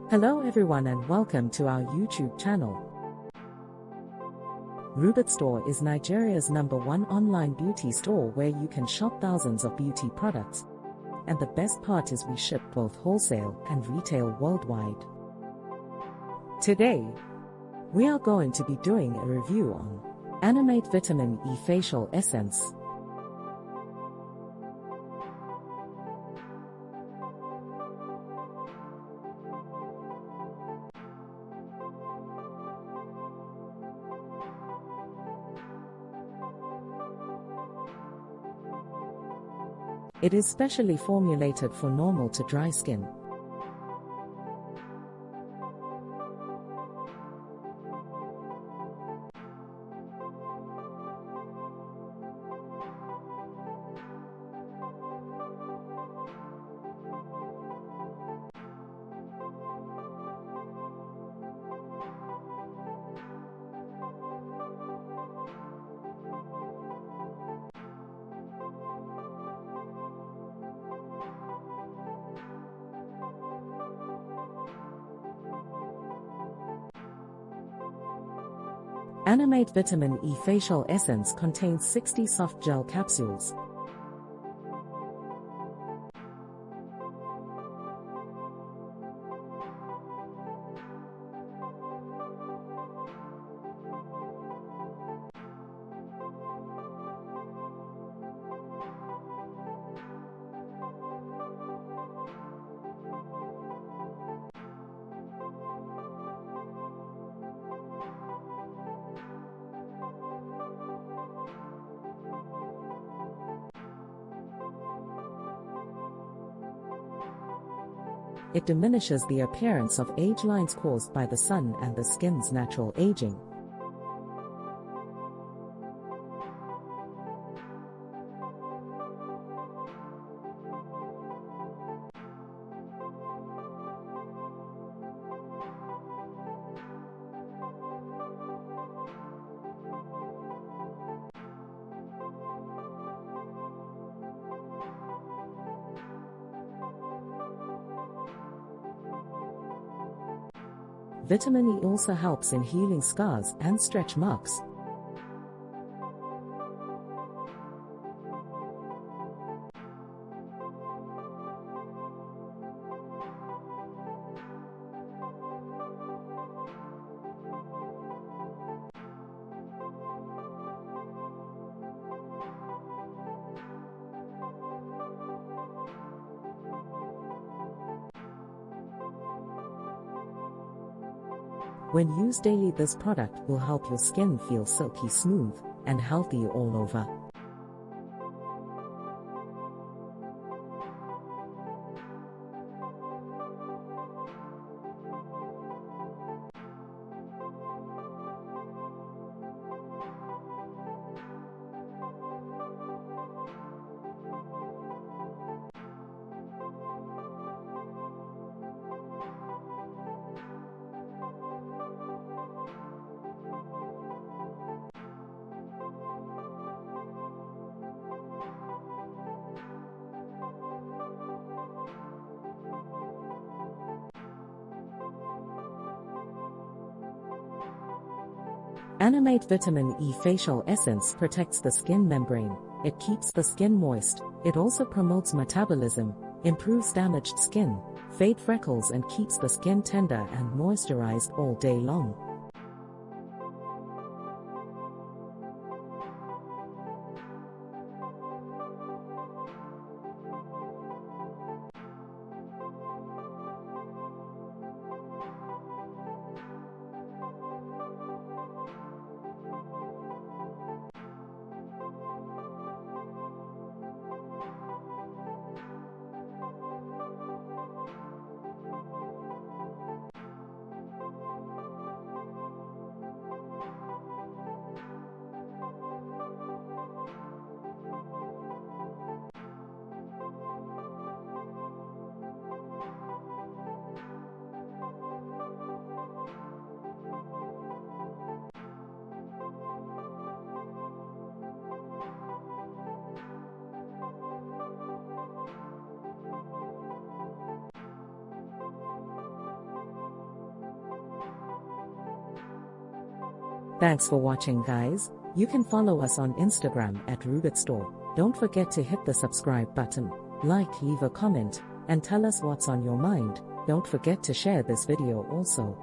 Hello everyone and welcome to our YouTube channel. Rubit Store is Nigeria's #1 online beauty store where you can shop thousands of beauty products. And the best part is we ship both wholesale and retail worldwide. Today, we are going to be doing a review on Animate Vitamin E Facial Essence. It is specially formulated for normal to dry skin. Animate Vitamin E Facial Essence contains 60 soft gel capsules. It diminishes the appearance of age lines caused by the sun and the skin's natural aging. Vitamin E also helps in healing scars and stretch marks. When used daily, this product will help your skin feel silky smooth and healthy all over. Animate Vitamin E Facial Essence protects the skin membrane. It keeps the skin moist. It also promotes metabolism, improves damaged skin, fade freckles and keeps the skin tender and moisturized all day long. Thanks for watching, guys. You can follow us on Instagram at Rubit Store. Don't forget to hit the subscribe button, like, leave a comment, and tell us what's on your mind. Don't forget to share this video also.